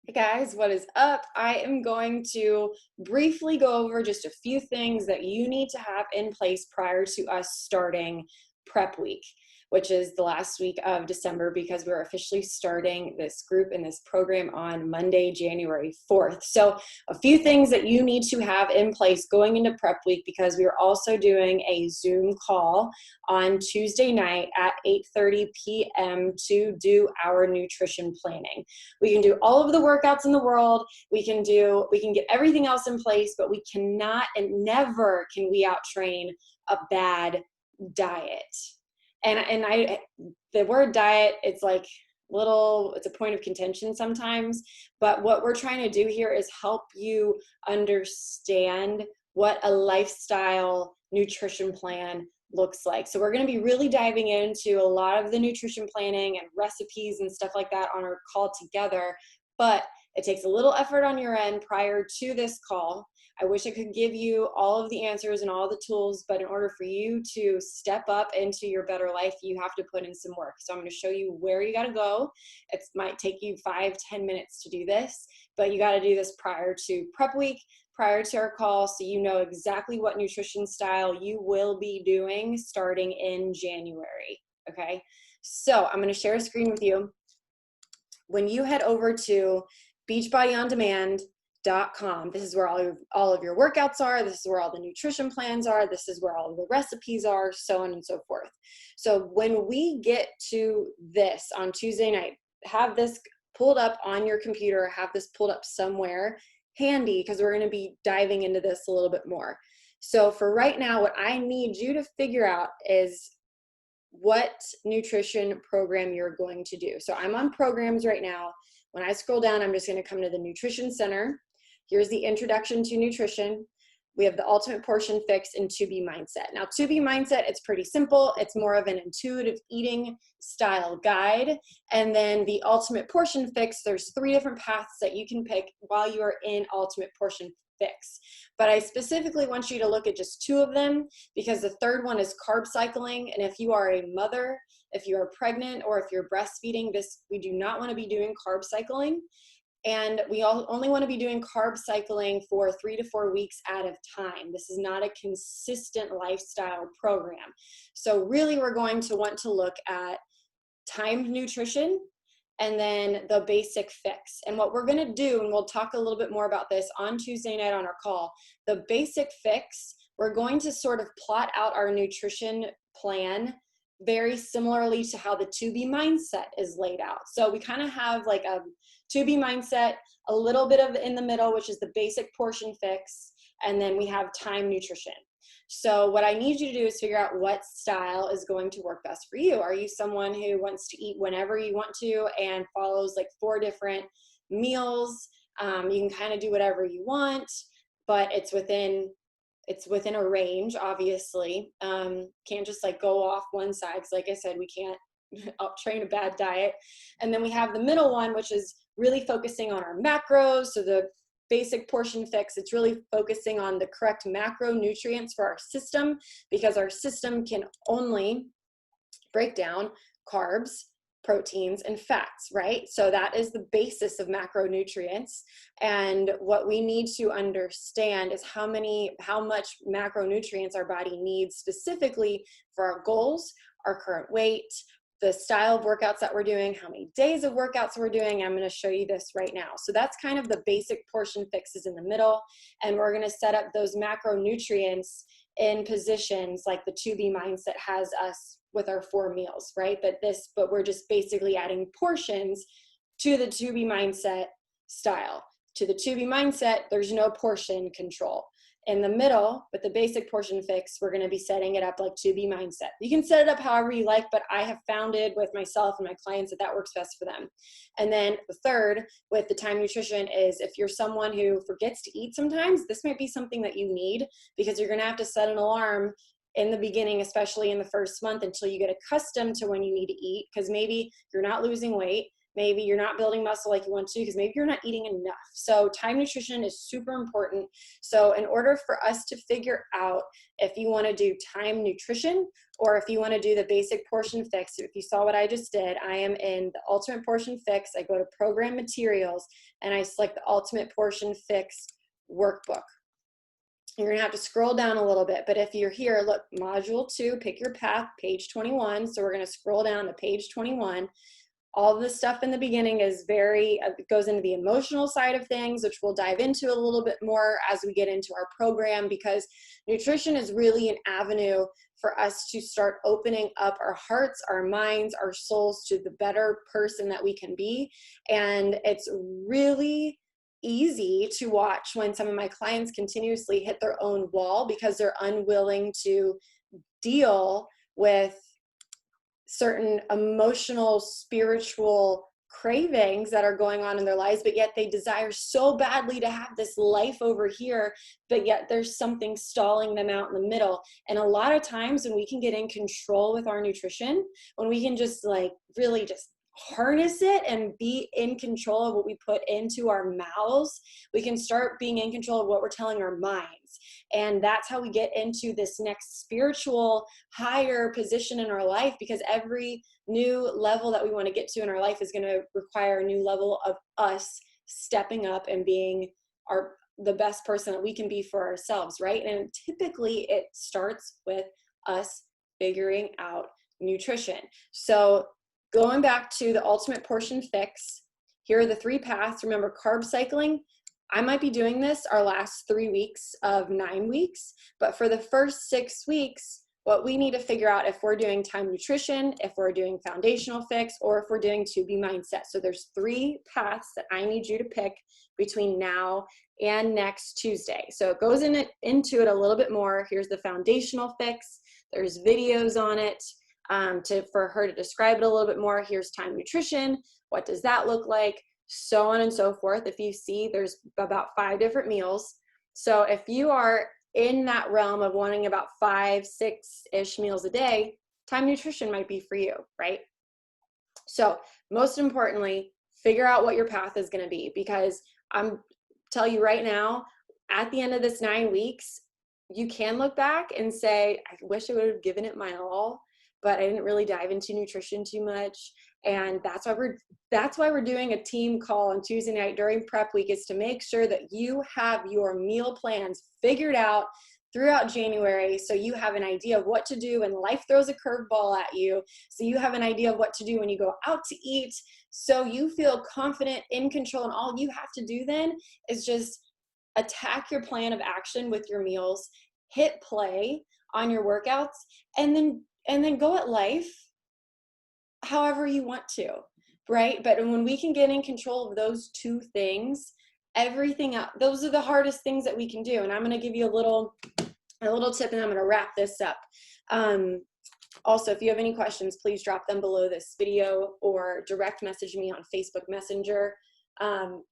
Hey guys, what is up? I am going to briefly go over just a few things that you need to have in place prior to us starting prep week, which is the last week of December because we're officially starting this group and this program on Monday, January 4th. So a few things that you need to have in place going into prep week because we are also doing a Zoom call on Tuesday night at 8:30 p.m. to do our nutrition planning. We can do all of the workouts in the world. We can get everything else in place, but we cannot and never can we out train a bad diet. And the word diet, it's a point of contention sometimes, but what we're trying to do here is help you understand what a lifestyle nutrition plan looks like. So we're going to be really diving into a lot of the nutrition planning and recipes and stuff like that on our call together, but it takes a little effort on your end prior to this call. I wish I could give you all of the answers and all the tools, but in order for you to step up into your better life, you have to put in some work. So I'm going to show you where you got to go. It might take you 5-10 minutes to do this, but you got to do this prior to prep week, prior to our call, so you know exactly what nutrition style you will be doing starting in January. Okay, so I'm going to share a screen with you. When you head over to beachbodyondemand.com, this is where all of your workouts are. This is where all the nutrition plans are. This is where all of the recipes are, so on and so forth. So when we get to this on Tuesday night, have this pulled up on your computer, have this pulled up somewhere handy because we're going to be diving into this a little bit more. So for right now, what I need you to figure out is what nutrition program you're going to do. So I'm on programs right now. When I scroll down, I'm just going to come to the Nutrition Center. Here's the Introduction to Nutrition. We have the Ultimate Portion Fix and 2B Mindset. Now, 2B Mindset, it's pretty simple. It's more of an intuitive eating style guide. And then the Ultimate Portion Fix, there's 3 different paths that you can pick while you are in Ultimate Portion Fix. But I specifically want you to look at just 2 of them because the third one is carb cycling. And if you are a mother, if you are pregnant, or if you're breastfeeding, we do not want to be doing carb cycling. And we only want to be doing carb cycling for 3 to 4 weeks at a time. This is not a consistent lifestyle program. So really, we're going to want to look at timed nutrition and then the basic fix. And what we're going to do, and we'll talk a little bit more about this on Tuesday night on our call, the basic fix, we're going to sort of plot out our nutrition plan very similarly to how the 2B mindset is laid out. So we kind of have like a 2B mindset, a little bit of in the middle, which is the basic portion fix, and then we have time nutrition. So what I need you to do is figure out what style is going to work best for you. Are you someone who wants to eat whenever you want to and follows like 4 different meals? You can kind of do whatever you want, but it's within a range, obviously. Can't just like go off one side, because like I said, we can't train a bad diet. And then we have the middle one, which is really focusing on our macros. So the basic portion fix, it's really focusing on the correct macronutrients for our system, because our system can only break down carbs, proteins, and fats, right? So that is the basis of macronutrients. And what we need to understand is how much macronutrients our body needs specifically for our goals, our current weight, the style of workouts that we're doing, how many days of workouts we're doing. I'm going to show you this right now. So that's kind of the basic portion fixes in the middle. And we're going to set up those macronutrients in positions like the 2B mindset has us with our 4 meals, right? But we're just basically adding portions to the 2B mindset style. To the 2B mindset, there's no portion control. In the middle, with the basic portion fix, we're going to be setting it up like 2B mindset. You can set it up however you like, but I have found it with myself and my clients that works best for them. And then the third, with the time nutrition, is if you're someone who forgets to eat sometimes, this might be something that you need, because you're going to have to set an alarm in the beginning, especially in the first month, until you get accustomed to when you need to eat, because maybe you're not losing weight, Maybe you're not building muscle like you want to because maybe you're not eating enough. So time nutrition is super important. So in order for us to figure out if you want to do time nutrition or if you want to do the basic portion fix, if you saw what I just did, I am in the ultimate portion fix. I go to program materials and I select the ultimate portion fix workbook. You're going to have to scroll down a little bit, but if you're here, look, module 2, pick your path, page 21. So we're going to scroll down to page 21. All of the stuff in the beginning is goes into the emotional side of things, which we'll dive into a little bit more as we get into our program, because nutrition is really an avenue for us to start opening up our hearts, our minds, our souls to the better person that we can be. And it's really easy to watch when some of my clients continuously hit their own wall because they're unwilling to deal with certain emotional, spiritual cravings that are going on in their lives, but yet they desire so badly to have this life over here, but yet there's something stalling them out in the middle. And a lot of times when we can get in control with our nutrition, when we can just like really just harness it and be in control of what we put into our mouths, we can start being in control of what we're telling our minds. And that's how we get into this next spiritual higher position in our life, because every new level that we want to get to in our life is going to require a new level of us stepping up and being the best person that we can be for ourselves, right? And typically it starts with us figuring out nutrition. So going back to the ultimate portion fix, here are the 3 paths. Remember, carb cycling, I might be doing this our last 3 weeks of 9 weeks, but for the first 6 weeks, what we need to figure out if we're doing time nutrition, if we're doing foundational fix, or if we're doing 2B mindset. So there's 3 paths that I need you to pick between now and next Tuesday. So it goes into it a little bit more. Here's the foundational fix. There's videos on it. For her to describe it a little bit more. Here's time nutrition. What does that look like? So on and so forth. If you see, there's about 5 different meals. So if you are in that realm of wanting about 5, 6-ish meals a day, time nutrition might be for you, right? So most importantly, figure out what your path is going to be, because I'm tell you right now, at the end of this 9 weeks, you can look back and say, I wish I would have given it my all, but I didn't really dive into nutrition too much. And that's why we're doing a team call on Tuesday night during prep week, is to make sure that you have your meal plans figured out throughout January, so you have an idea of what to do when life throws a curveball at you, so you have an idea of what to do when you go out to eat, so you feel confident, in control, and all you have to do then is just attack your plan of action with your meals, hit play on your workouts, and then go at life however you want to, right? But when we can get in control of those 2 things, everything else, those are the hardest things that we can do. And I'm going to give you a little tip, and I'm going to wrap this up. Also, if you have any questions, please drop them below this video or direct message me on Facebook Messenger.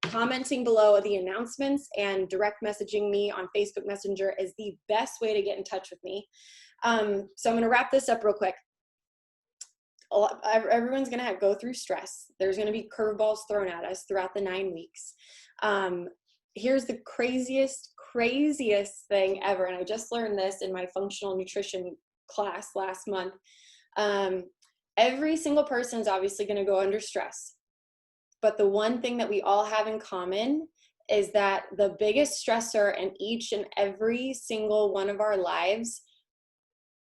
Commenting below the announcements and direct messaging me on Facebook Messenger is the best way to get in touch with me. So I'm going to wrap this up real quick. Everyone's going to go through stress. There's going to be curveballs thrown at us throughout the 9 weeks. Here's the craziest thing ever. And I just learned this in my functional nutrition class last month. Every single person is obviously going to go under stress. But the one thing that we all have in common is that the biggest stressor in each and every single one of our lives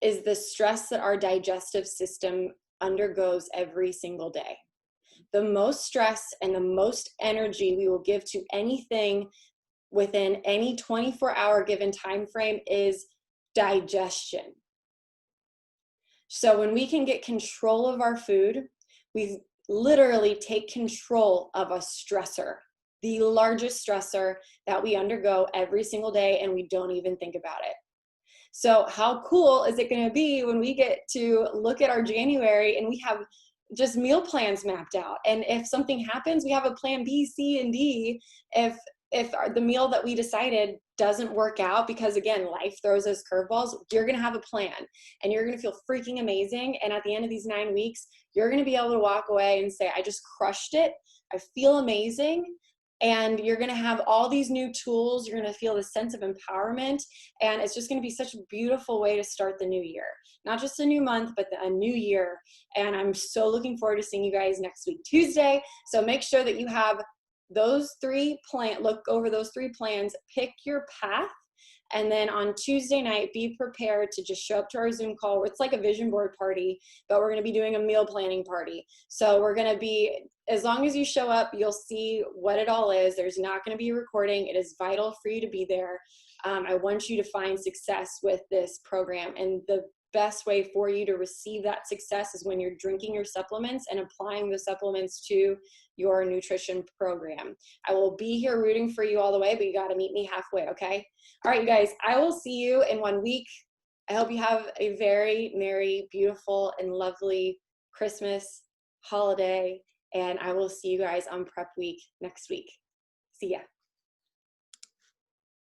is the stress that our digestive system undergoes every single day. The most stress and the most energy we will give to anything within any 24-hour given time frame is digestion. So when we can get control of our food, we literally take control of a stressor, the largest stressor that we undergo every single day, and we don't even think about it. So how cool is it going to be when we get to look at our January and we have just meal plans mapped out? And if something happens, we have a plan B, C, and D. If the meal that we decided doesn't work out, because again, life throws those curveballs, you're going to have a plan and you're going to feel freaking amazing. And at the end of these 9 weeks, you're going to be able to walk away and say, I just crushed it. I feel amazing. And you're going to have all these new tools. You're going to feel this sense of empowerment. And it's just going to be such a beautiful way to start the new year. Not just a new month, but a new year. And I'm so looking forward to seeing you guys next week, Tuesday. So make sure that you have those 3 plans, look over those 3 plans, pick your path. And then on Tuesday night, be prepared to just show up to our Zoom call. It's like a vision board party, but we're going to be doing a meal planning party. So we're going to be, as long as you show up, you'll see what it all is. There's not going to be a recording. It is vital for you to be there. I want you to find success with this program. And the best way for you to receive that success is when you're drinking your supplements and applying the supplements to your nutrition program. I will be here rooting for you all the way, but you got to meet me halfway, okay? All right, you guys, I will see you in 1 week. I hope you have a very merry, beautiful, and lovely Christmas holiday, and I will see you guys on prep week next week. See ya.